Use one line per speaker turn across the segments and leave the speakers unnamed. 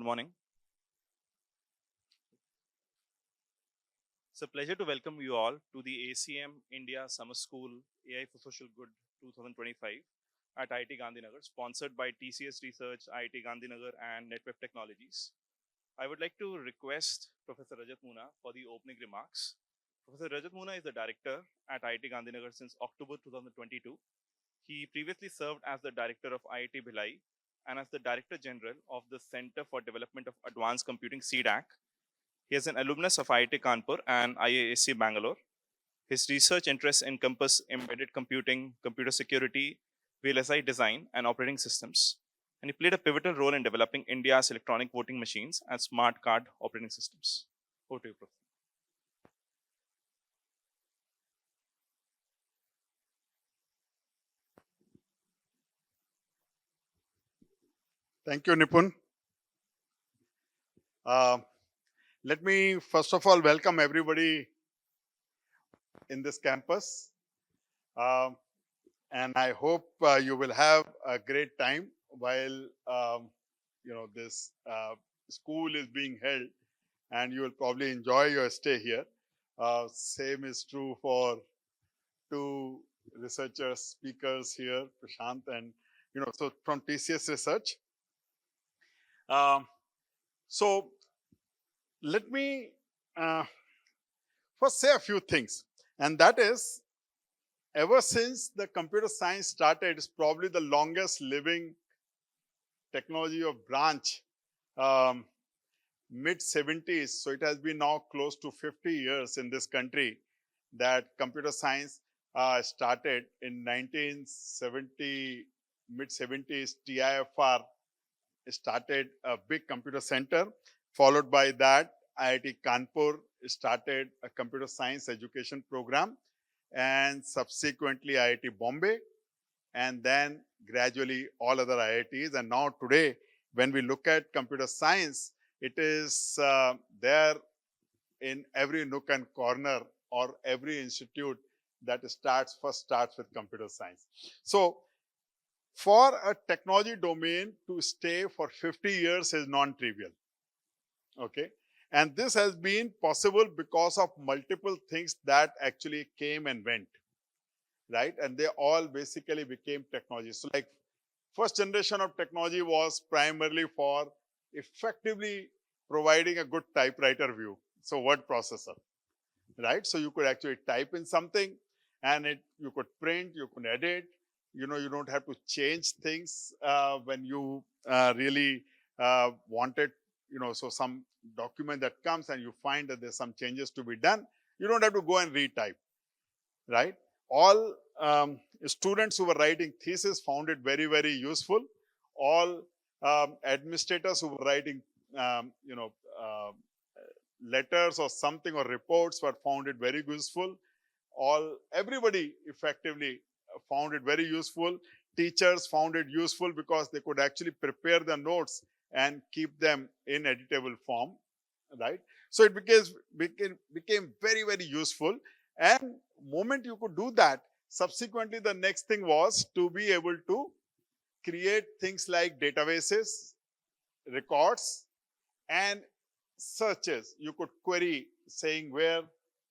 morning. It's a pleasure to welcome you all to the ACM India Summer School AI for Social Good 2025 at IIT Gandhinagar, sponsored by TCS Research, IIT Gandhinagar, and NetWeb Technologies. I would like to request Professor Rajat Moona for the opening remarks. Professor Rajat Moona is the director at IIT Gandhinagar since October 2022. He previously served as the director of IIT Bhilai and as the Director General of the Center for Development of Advanced Computing, C-DAC. He is an alumnus of IIT Kanpur and IISc Bangalore. His research interests encompass embedded computing, computer security, VLSI design, and operating systems. And he played a pivotal role in developing India's electronic voting machines and smart card operating systems. Over to you, Prof.
Thank you, Nipun. Let me first of all welcome everybody in this campus. And I hope you will have a great time while this school is being held, and you will probably enjoy your stay here. Same is true for two researchers, speakers here, Prashant and so from TCS Research. So let me first say a few things, and that is, ever since the computer science started, it's probably the longest living technology of branch, mid-70s. So it has been now close to 50 years in this country that computer science started in 1970, mid-70s. TIFR started a big computer center. Followed by that, IIT Kanpur started a computer science education program, and subsequently IIT Bombay, and then gradually all other IITs. And now today, when we look at computer science, it is there in every nook and corner, or every institute that first starts with computer science. So for a technology domain to stay for 50 years is non-trivial. Okay, and this has been possible because of multiple things that actually came and went, right? And they all basically became technology. So like first generation of technology was primarily for effectively providing a good typewriter view. So word processor, right? So you could actually type in something, and you could print, you could edit. You don't have to change things when you really wanted. So some document that comes and you find that there's some changes to be done, you don't have to go and retype, right? All students who were writing thesis found it very, very useful. All administrators who were writing, letters or something, or reports, were found it very useful. Everybody effectively found it very useful. Teachers found it useful because they could actually prepare the notes and keep them in editable form, right? So it became very, very useful. And moment you could do that, subsequently the next thing was to be able to create things like databases, records, and searches. You could query saying where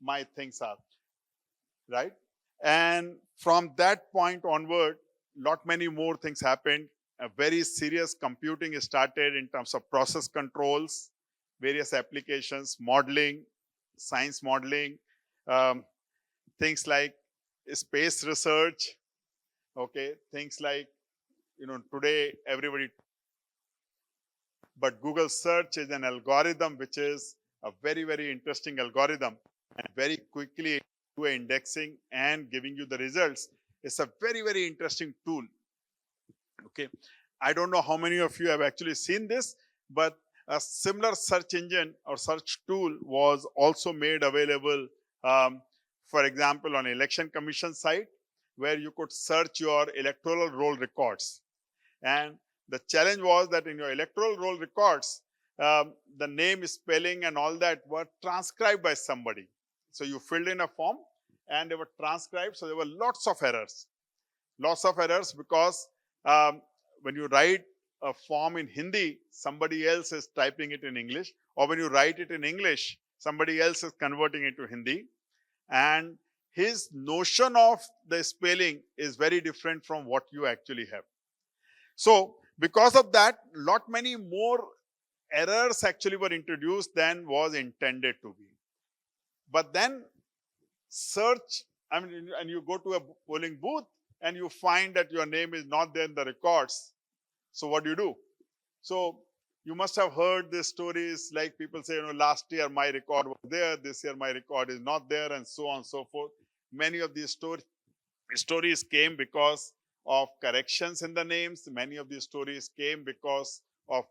my things are, right? And from that point onward, many more things happened. A very serious computing started in terms of process controls, various applications, modeling, science modeling, things like space research, okay, things like, today everybody, but Google search is an algorithm which is a very, very interesting algorithm, and very quickly do indexing and giving you the results. It's a very, very interesting tool. Okay, I don't know how many of you have actually seen this, but a similar search engine or search tool was also made available, for example, on Election Commission site, where you could search your electoral roll records. And the challenge was that in your electoral roll records, the name, spelling, and all that were transcribed by somebody. So you filled in a form and they were transcribed. So there were lots of errors because when you write a form in Hindi, somebody else is typing it in English, or when you write it in English, somebody else is converting it to Hindi, and his notion of the spelling is very different from what you actually have. So because of that, lot many more errors actually were introduced than was intended to be. But then search, I mean, and you go to a polling booth and you find that your name is not there in the records. So what do? So you must have heard these stories, like people say, last year my record was there, this year my record is not there, and so on and so forth. Many of these stories came because of corrections in the names. Many of these stories came because of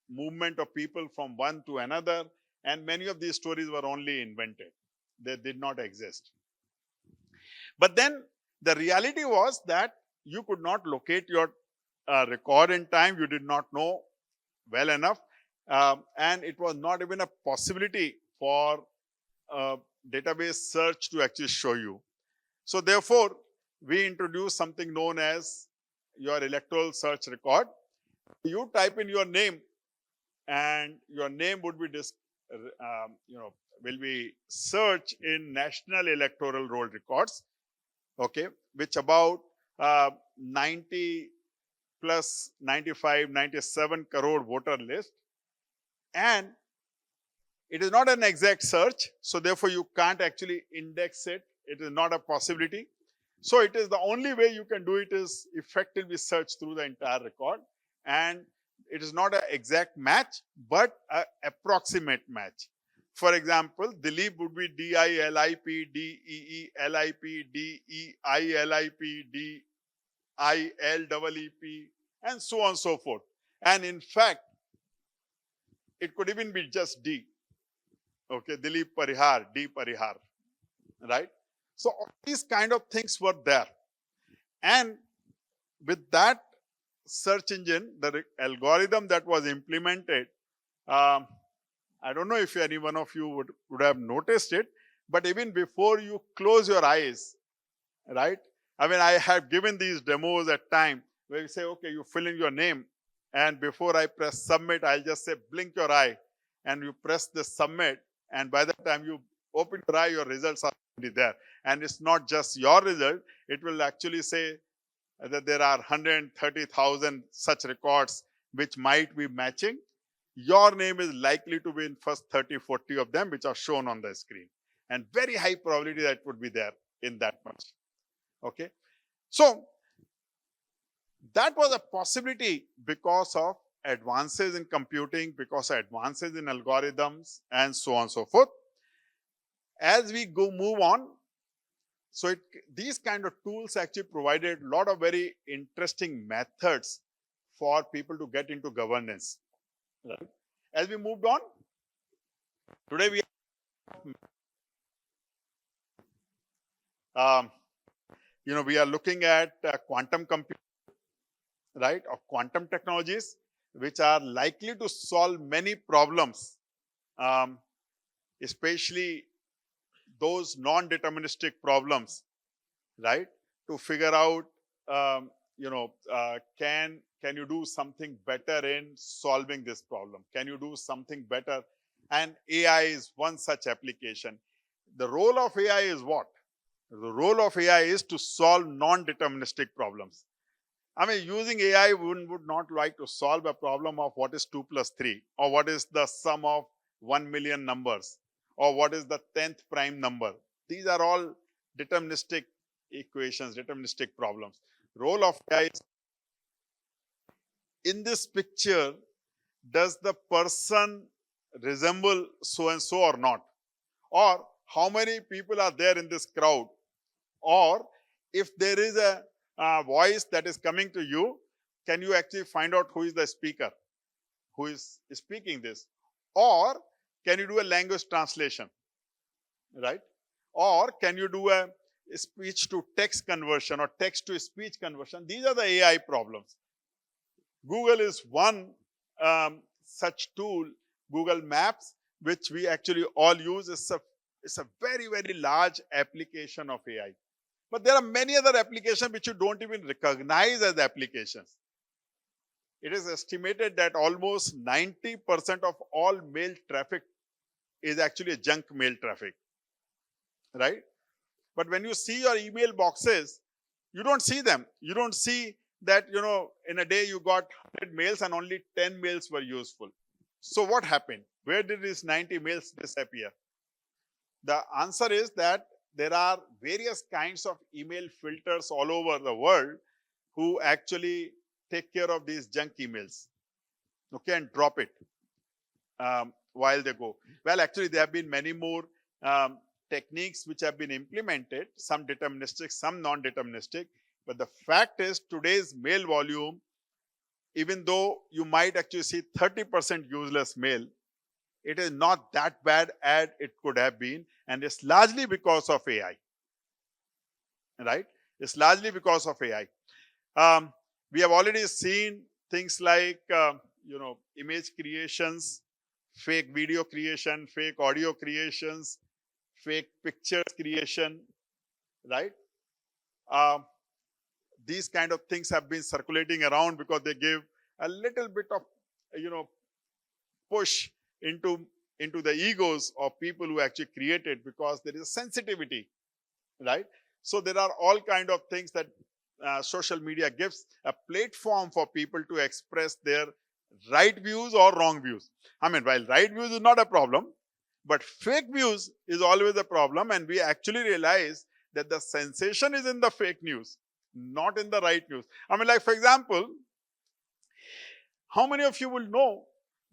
movement of people from one to another, and many of these stories were only invented. They did not exist. But then the reality was that you could not locate your record in time. You did not know well enough, and it was not even a possibility for database search to actually show you. So therefore, we introduced something known as your electoral search record. You type in your name, and your name would be will be searched in National Electoral Roll Records, okay, which about 90 plus 95, 97 crore voter list, and it is not an exact search, so therefore you can't actually index it. It is not a possibility. So it is the only way you can do it is effectively search through the entire record, and it is not an exact match, but an approximate match. For example, Dilip would be D-I-L-I-P, D-E-E-L-I-P, D-E-I-L-I-P, D-I-L-E-E-P, and so on and so forth. And in fact, it could even be just D. Okay, Dilip Parihar, D Parihar, right? So all these kind of things were there. And with that search engine, the algorithm that was implemented, I don't know if any one of you would have noticed it, but even before you close your eyes, right? I mean, I have given these demos at time where you say, okay, you fill in your name, and before I press submit, I'll just say blink your eye, and you press the submit, and by the time you open your eye, your results are already there. And it's not just your result, it will actually say that there are 130,000 such records which might be matching. Your name is likely to be in first 30, 40 of them, which are shown on the screen. And very high probability that would be there in that much. Okay. So that was a possibility because of advances in computing, because of advances in algorithms, and so on and so forth. As we move on, so these kind of tools actually provided a lot of very interesting methods for people to get into governance. Right. As we moved on, today we are looking at quantum computing, right, of quantum technologies, which are likely to solve many problems, especially those non-deterministic problems, right? To figure out, can you do something better in solving this problem? Can you do something better? And AI is one such application. The role of AI is what? The role of AI is to solve non-deterministic problems. I mean, using AI, would not like to solve a problem of what is 2 plus 3, or what is the sum of 1 million numbers, or what is the 10th prime number. These are all deterministic equations, deterministic problems. Role of AI is, in this picture, does the person resemble so and so or not? Or how many people are there in this crowd? Or if there is a voice that is coming to you, can you actually find out who is the speaker, who is speaking this? Or can you do a language translation, right? Or can you do a speech to text conversion or text to speech conversion? These are the AI problems. Google is one such tool, Google Maps, which we actually all use. It's a very, very large application of AI. But there are many other applications which you don't even recognize as applications. it is estimated that almost 90% of all mail traffic is actually junk mail traffic, right? But when you see your email boxes, you don't see them. You don't see that, in a day you got 100 mails and only 10 mails were useful. So what happened? Where did these 90 mails disappear? The answer is that there are various kinds of email filters all over the world who actually take care of these junk emails, okay, and drop it while they go. Well, actually, there have been many more techniques which have been implemented, some deterministic, some non-deterministic. But the fact is, today's mail volume, even though you might actually see 30% useless mail, it is not that bad as it could have been, and it's largely because of AI, right? It's largely because of AI. We have already seen things like, image creations, fake video creation, fake audio creations, fake pictures creation, right? These kind of things have been circulating around because they give a little bit of, push into the egos of people who actually create it, because there is sensitivity, right? So there are all kind of things that social media gives a platform for people to express their right views or wrong views. I mean, while right views is not a problem, but fake views is always a problem, and we actually realize that the sensation is in the fake news, not in the right news. I mean, like, for example, how many of you will know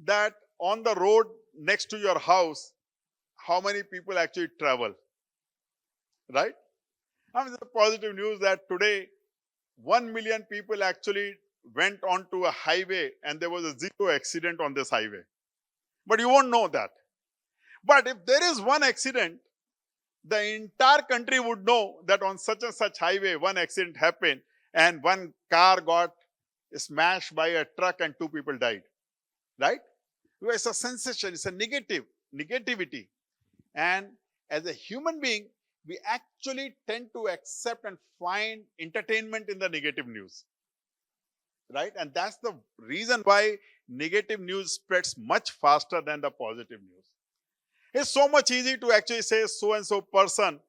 that on the road next to your house, how many people actually travel, right? I mean, the positive news that today 1 million people actually went onto a highway and there was a zero accident on this highway. But you won't know that. But if there is one accident, the entire country would know that on such and such highway, one accident happened and one car got smashed by a truck and 2 people died, right? It's a sensation, it's a negativity. And as a human being, we actually tend to accept and find entertainment in the negative news, right? And that's the reason why negative news spreads much faster than the positive news. It's so much easy to actually say so and so person,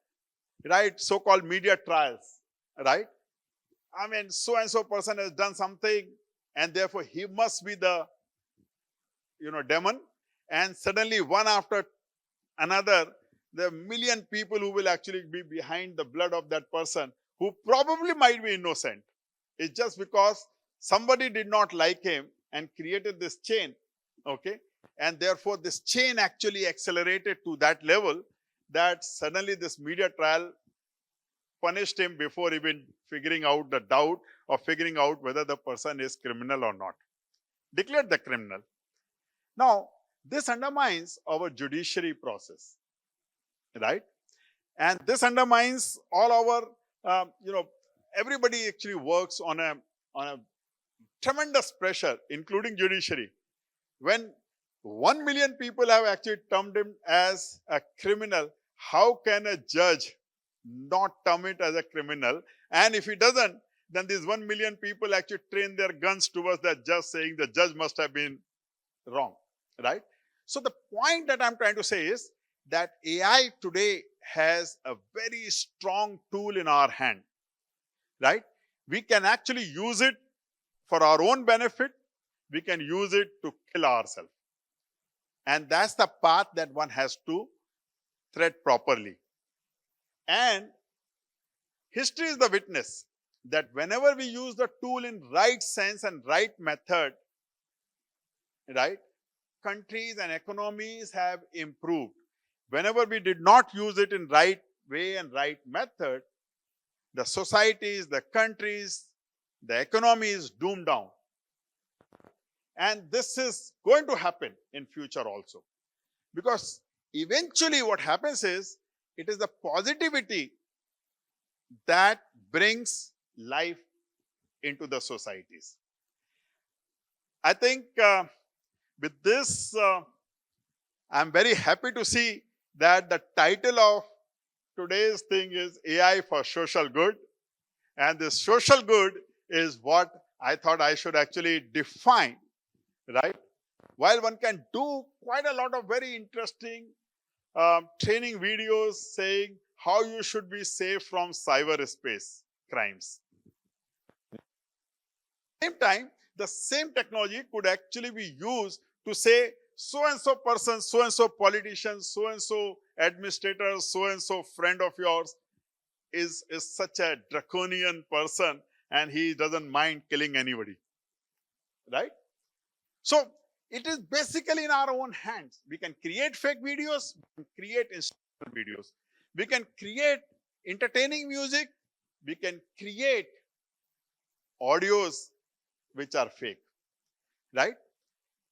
right? So-called media trials, right? I mean, so and so person has done something and therefore he must be the, demon. And suddenly one after another, there are a million people who will actually be behind the blood of that person who probably might be innocent. It's just because somebody did not like him and created this chain, okay? And therefore, this chain actually accelerated to that level that suddenly this media trial punished him before even figuring out the doubt or figuring out whether the person is criminal or not. Declared the criminal. Now, this undermines our judiciary process, right? And this undermines all our, everybody actually works on a tremendous pressure, including judiciary. When 1 million people have actually termed him as a criminal, how can a judge not term it as a criminal? And if he doesn't, then these 1 million people actually train their guns towards that judge, saying the judge must have been wrong, right? So the point that I'm trying to say is that AI today has a very strong tool in our hand, right? We can actually use it for our own benefit. We can use it to kill ourselves. And that's the path that one has to tread properly. And history is the witness that whenever we use the tool in right sense and right method, right, countries and economies have improved. Whenever we did not use it in right way and right method, the societies, the countries, the economy is doomed down. And this is going to happen in future also. Because eventually what happens is, it is the positivity that brings life into the societies. I think with this, I'm very happy to see that the title of today's thing is AI for social good. And this social good is what I thought I should actually define, right? While one can do quite a lot of very interesting training videos saying how you should be safe from cyberspace crimes. Same time, the same technology could actually be used to say so and so person, so and so politician, so and so administrator, so and so friend of yours is such a draconian person and he doesn't mind killing anybody. Right? So it is basically in our own hands. We can create fake videos, we can create instructional videos. We can create entertaining music, we can create audios which are fake, right?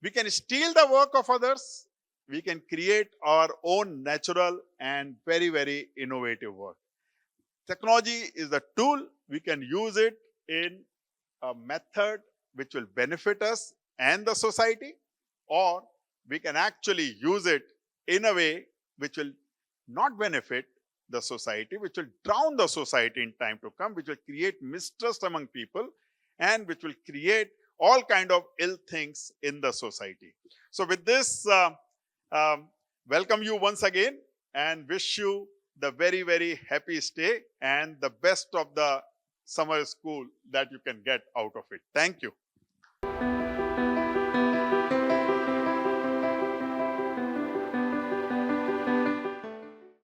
We can steal the work of others. We can create our own natural and very, very innovative work. Technology is a tool. We can use it in a method which will benefit us and the society, or we can actually use it in a way which will not benefit the society, which will drown the society in time to come, which will create mistrust among people, and which will create all kind of ill things in the society. So with this, welcome you once again and wish you the very, very happy stay and the best of the summer school that you can get out of it. Thank you.